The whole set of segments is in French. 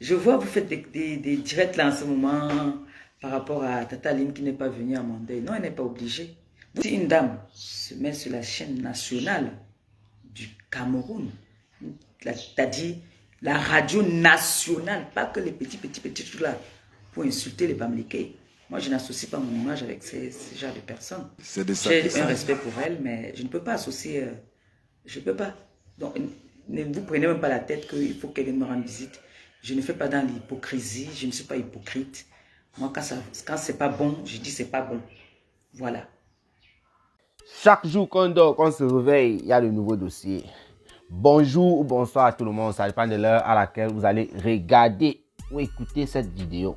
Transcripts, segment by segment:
Je vois, vous faites des directs là en ce moment par rapport à Tata Aline qui n'est pas venue à mon deuil. Non, elle n'est pas obligée. Si une dame se met sur la chaîne nationale du Cameroun, c'est-à-dire la radio nationale, pas que les petits trucs là, pour insulter les Bamileke. Moi, je n'associe pas mon image avec ce genre de personnes. J'ai un respect pour elle, mais je ne peux pas associer. Je ne peux pas. Donc, ne vous prenez même pas la tête qu'il faut qu'elle me rende visite. Je ne fais pas dans l'hypocrisie, je ne suis pas hypocrite. Moi, quand c'est pas bon, je dis c'est pas bon. Voilà. Chaque jour qu'on dort, qu'on se réveille, il y a de nouveaux dossiers. Bonjour ou bonsoir à tout le monde, ça dépend de l'heure à laquelle vous allez regarder ou écouter cette vidéo.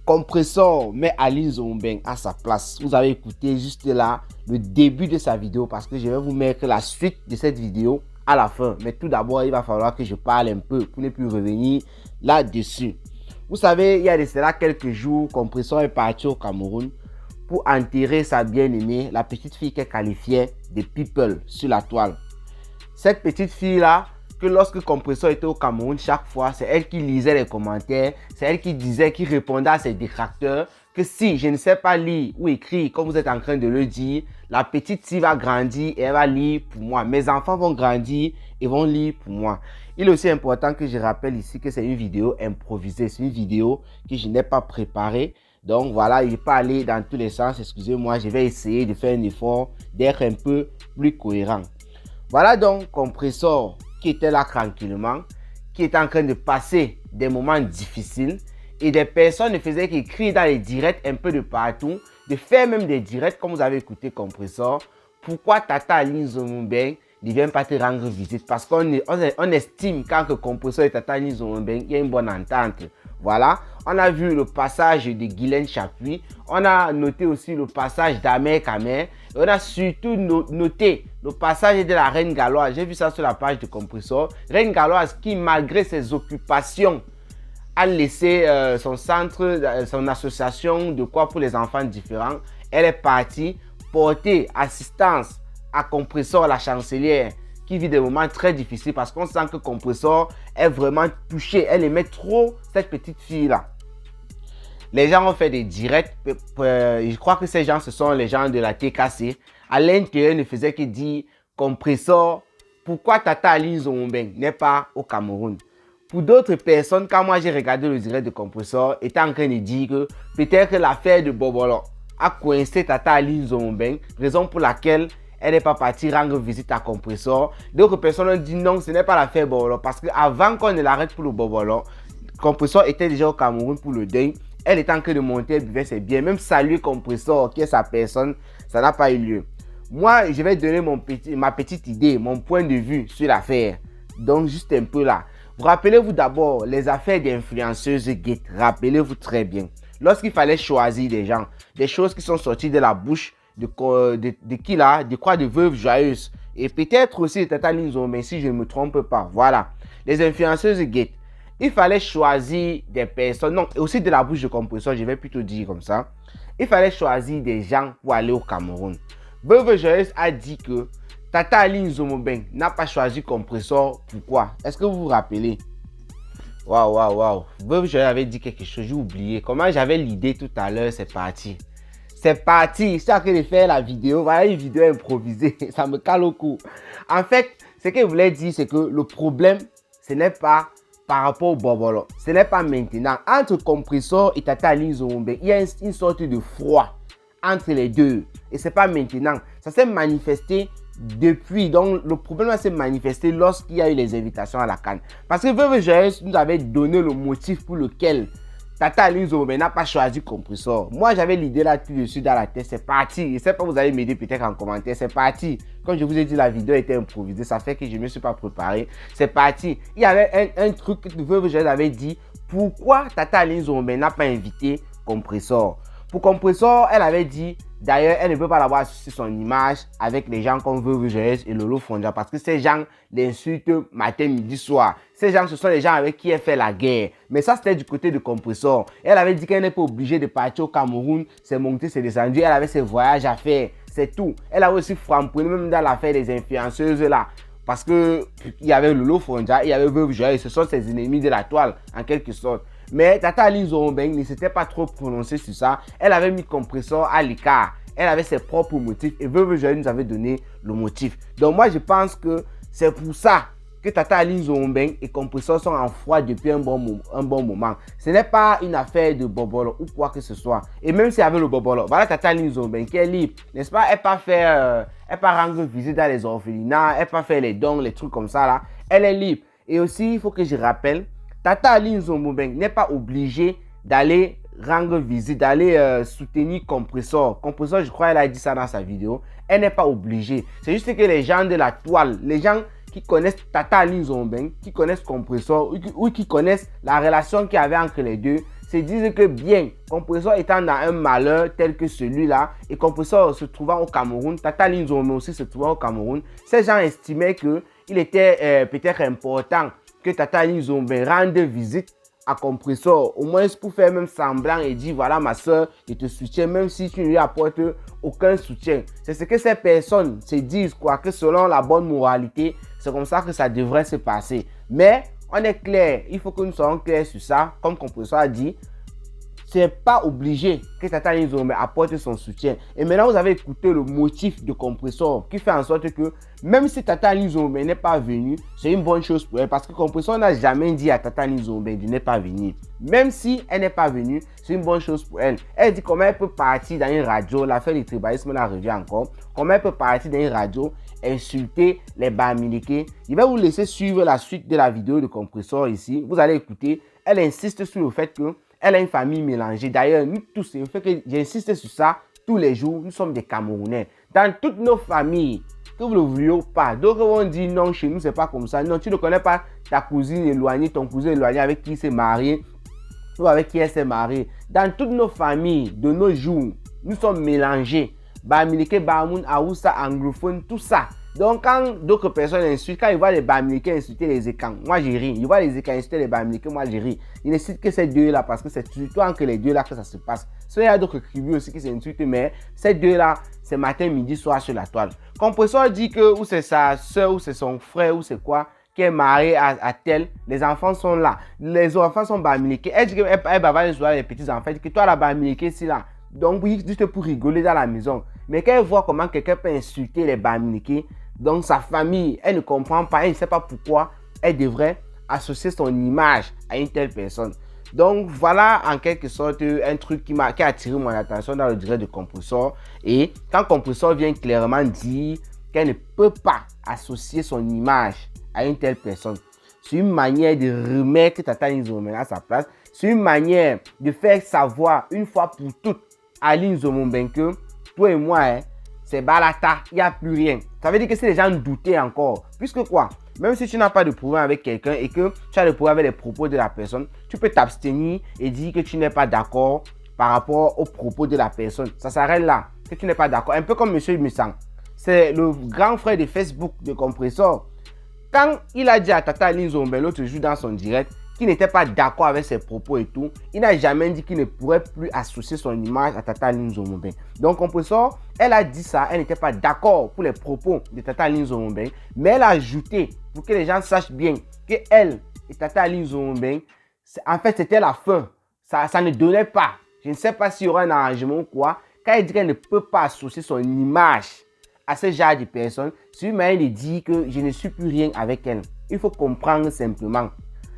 Compressor met Aline Zombeng à sa place. Vous avez écouté juste là le début de sa vidéo parce que je vais vous mettre la suite de cette vidéo à la fin. Mais tout d'abord, il va falloir que je parle un peu pour ne plus revenir là-dessus. Vous savez, il y a de cela quelques jours, Compressor est parti au Cameroun pour enterrer sa bien-aimée, la petite fille qu'elle qualifiait de People sur la toile. Cette petite fille-là, que lorsque Compressor était au Cameroun, chaque fois, c'est elle qui lisait les commentaires, c'est elle qui disait, qui répondait à ses détracteurs, que si je ne sais pas lire ou écrire, comme vous êtes en train de le dire, la petite fille va grandir et elle va lire pour moi. Mes enfants vont grandir et vont lire pour moi. Il est aussi important que je rappelle ici que c'est une vidéo improvisée, c'est une vidéo que je n'ai pas préparée. Donc voilà, il ne peut pas aller dans tous les sens, excusez-moi, je vais essayer de faire un effort, d'être un peu plus cohérent. Voilà donc Compressor qui était là tranquillement, qui était en train de passer des moments difficiles et des personnes ne faisaient qu'écrire dans les directs un peu de partout, de faire même des directs comme vous avez écouté Compressor. Pourquoi Tata Aline Zombeng ne vient pas te rendre visite? Parce qu'on estime quand que Compressor et Tata Aline Zombeng, il y a une bonne entente. Voilà, on a vu le passage de Guylaine Chapuis, on a noté aussi le passage d'Amer Kamer, et on a surtout noté le passage de la Reine Galloise. J'ai vu ça sur la page de Compressor. Reine Galloise qui, malgré ses occupations, a laissé son centre, son association de quoi pour les enfants différents. Elle est partie porter assistance à Compressor, la chancelière, qui vit des moments très difficiles parce qu'on sent que Compressor est vraiment touché. Elle aimait trop cette petite fille-là. Les gens ont fait des directs. Je crois que ces gens, ce sont les gens de la TKC. À l'intérieur, ne faisait que dire Compressor, pourquoi Tata Aline Zombeng n'est pas au Cameroun? Pour d'autres personnes, quand moi j'ai regardé le direct de Compressor, était en train de dire que peut-être que l'affaire de Bobolo a coincé Tata Aline Zombeng, raison pour laquelle elle n'est pas partie rendre visite à Compressor. D'autres personnes ont dit non, ce n'est pas l'affaire Bobolo. Parce qu'avant qu'on ne l'arrête pour le Bobolo, Compressor était déjà au Cameroun pour le deuil. Elle était en train de monter, elle buvait ses biens. Même saluer Compressor, qui est sa personne, ça n'a pas eu lieu. Moi, je vais donner ma petite idée, mon point de vue sur l'affaire. Donc, juste un peu là. Vous rappelez-vous d'abord les affaires d'influenceuses guettes. Rappelez-vous très bien. Lorsqu'il fallait choisir des gens, des choses qui sont sorties de la bouche de qui là? De quoi? De Veuve Joyeuse. Et peut-être aussi de Tata Aline Zombeng, mais si je ne me trompe pas. Voilà. Les influenceuses guettes. Il fallait choisir des personnes. Non, aussi de la bouche de Compressor, je vais plutôt dire comme ça. Il fallait choisir des gens pour aller au Cameroun. Veuve Joyeuse a dit que Tata Aline Zombeng n'a pas choisi Compressor. Pourquoi? Est-ce que vous vous rappelez? Waouh. Veuve Joyeuse avait dit quelque chose, j'ai oublié. Comment j'avais l'idée tout à l'heure, c'est parti. C'est parti, je suis en train de faire la vidéo, voilà une vidéo improvisée, ça me cale au cou. En fait, ce qu'elle voulait dire, c'est que le problème, ce n'est pas par rapport au Bobolo, ce n'est pas maintenant. Entre Compressor et Tata Aline Zombeng, il y a une sorte de froid entre les deux. Et ce n'est pas maintenant. Ça s'est manifesté depuis. Donc, le problème s'est manifesté lorsqu'il y a eu les invitations à la CAN. Parce que Veuve Joyeuse nous avait donné le motif pour lequel Tata Aline Zombeng n'a pas choisi Compressor. Moi, j'avais l'idée là tout dessus dans la tête. C'est parti. Je ne sais pas, vous allez m'aider peut-être en commentaire. C'est parti. Comme je vous ai dit, la vidéo était improvisée. Ça fait que je ne me suis pas préparé. C'est parti. Il y avait un truc que Veuve Joyeuse avait dit. Pourquoi Tata Aline Zombeng n'a pas invité Compressor? Pour Compressor, elle avait dit, d'ailleurs, elle ne peut pas l'avoir sur son image avec les gens comme Veuve Joyeuse et Lolo Fonja parce que ces gens l'insultent matin, midi, soir. Ces gens, ce sont les gens avec qui elle fait la guerre. Mais ça, c'était du côté de Compressor. Elle avait dit qu'elle n'est pas obligée de partir au Cameroun, c'est monté, c'est descendu. Elle avait ses voyages à faire, c'est tout. Elle a aussi framponné même dans l'affaire des influenceuses là. parce que il y avait Lolo Fonja, il y avait Veuve Joyeuse, ce sont ses ennemis de la toile, en quelque sorte. Mais Tata Aline Zorombeng ne s'était pas trop prononcée sur ça. Elle avait mis Compressor à l'écart. Elle avait ses propres motifs et Veuve Joyeuse nous avait donné le motif. Donc moi, je pense que c'est pour ça que Tata Aline Zorombeng et Compressor sont en froid depuis un bon moment. Ce n'est pas une affaire de bobolo ou quoi que ce soit. Et même s'il y avait le bobolo, voilà Tata Aline Zorombeng qui est libre, n'est-ce pas? Elle peut rendre visite dans les orphelinats, elle peut faire les dons, les trucs comme ça là. Elle est libre. Et aussi, il faut que je rappelle, Tata Aline Zorombeng n'est pas obligée d'aller rendre visite, d'aller soutenir Compressor. Compressor, je crois, elle a dit ça dans sa vidéo. Elle n'est pas obligée. C'est juste que les gens de la toile, les gens qui connaissent Tata Aline Zorombeng, qui connaissent Compressor ou qui connaissent la relation qu'il y avait entre les deux, se disent que bien, Compressor étant dans un malheur tel que celui-là, et Compressor se trouvant au Cameroun, Tata Aline Zorombeng aussi se trouvant au Cameroun, ces gens estimaient qu'il était peut-être important que Tata Aline Zorombeng rende visite à Compressor, au moins pour faire même semblant et dire voilà ma soeur, je te soutiens même si tu ne lui apportes aucun soutien. C'est ce que ces personnes se disent, quoi, que selon la bonne moralité, c'est comme ça que ça devrait se passer. Mais on est clair, il faut que nous soyons clairs sur ça, comme Compressor a dit. C'est pas obligé que Tata Aline Zorombeng apporte son soutien. Et maintenant, vous avez écouté le motif de Compressor qui fait en sorte que même si Tata Aline Zorombeng n'est pas venue, c'est une bonne chose pour elle parce que Compressor n'a jamais dit à Tata Aline Zorombeng de ne pas venir. Même si elle n'est pas venue, c'est une bonne chose pour elle. Elle dit comment elle peut partir dans une radio, l'affaire du tribalisme la revient encore, comment elle peut partir dans une radio, insulter les Bamileke. Je vais vous laisser suivre la suite de la vidéo de Compressor ici. Vous allez écouter. Elle insiste sur le fait que elle a une famille mélangée. D'ailleurs, nous tous, c'est le fait que j'insiste sur ça tous les jours, nous sommes des Camerounais. Dans toutes nos familles, que vous ne le vouliez pas, d'autres vont dire non, chez nous, c'est pas comme ça. Non, tu ne connais pas ta cousine éloignée, ton cousin éloigné avec qui il s'est marié ou avec qui elle s'est mariée. Dans toutes nos familles, de nos jours, nous sommes mélangés. Bamileke, Bamoun, Aoussa, anglophone, tout ça. Donc, quand d'autres personnes insultent, quand ils voient les Bamileke insulter les Ekans, moi j'ai ri. Ils voient les Ekans insulter les Bamileke, moi j'ai ri. Ils ne citent que ces deux-là parce que c'est surtout entre les deux-là que ça se passe. Il y a d'autres tribus aussi qui s'insultent, mais ces deux-là, c'est matin, midi, soir sur la toile. Compressor dit que ou c'est sa soeur, ou c'est son frère, ou c'est quoi, qui est marié à tel, les enfants sont là. Les enfants sont Bamileke. Elle dit qu'elle va les petits-enfants. Elle dit que toi, la Bamileke, c'est là. Donc, oui, juste pour rigoler dans la maison. Mais quand elle voit comment quelqu'un peut insulter les Bamileke, donc sa famille, elle ne comprend pas, elle ne sait pas pourquoi elle devrait associer son image à une telle personne. Donc voilà en quelque sorte un truc qui a attiré mon attention dans le direct de Compressor. Et quand Compressor vient clairement dire qu'elle ne peut pas associer son image à une telle personne, c'est une manière de remettre Tata Aline Zorombeng à sa place. C'est une manière de faire savoir une fois pour toutes à Aline Zorombeng que toi et moi, c'est balata, il n'y a plus rien. Ça veut dire que si les gens doutaient encore, puisque quoi, même si tu n'as pas de problème avec quelqu'un et que tu as des problèmes avec les propos de la personne, tu peux t'abstenir et dire que tu n'es pas d'accord par rapport aux propos de la personne. Ça s'arrête là, que tu n'es pas d'accord. Un peu comme M. Missang. C'est le grand frère de Facebook de Compressor. Quand il a dit à Tata Aline Zorombeng l'autre jour dans son direct qu'il n'était pas d'accord avec ses propos et tout, il n'a jamais dit qu'il ne pourrait plus associer son image à Tata Aline Zorombeng. Donc Compressor, elle a dit ça, elle n'était pas d'accord pour les propos de Tata Aline Zorombeng, mais elle a ajouté, pour que les gens sachent bien, que elle et Tata Aline Zorombeng, en fait c'était la fin, ça ne donnait pas. Je ne sais pas s'il y aura un arrangement ou quoi. Quand elle dit qu'elle ne peut pas associer son image à ce genre de personnes, c'est une manière de dire que je ne suis plus rien avec elle. Il faut comprendre simplement.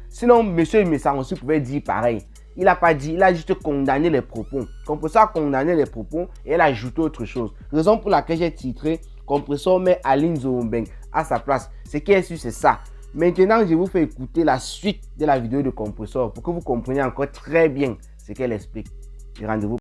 Sinon, M. Messang aussi pouvait dire pareil. Il n'a pas dit, il a juste condamné les propos. Compressor a condamné les propos et elle a ajouté autre chose. Raison pour laquelle j'ai titré Compressor met Aline Zorombeng à sa place. Ce qui est sûr, c'est ça. Maintenant, je vous fais écouter la suite de la vidéo de Compressor pour que vous compreniez encore très bien ce qu'elle explique. Rendez-vous.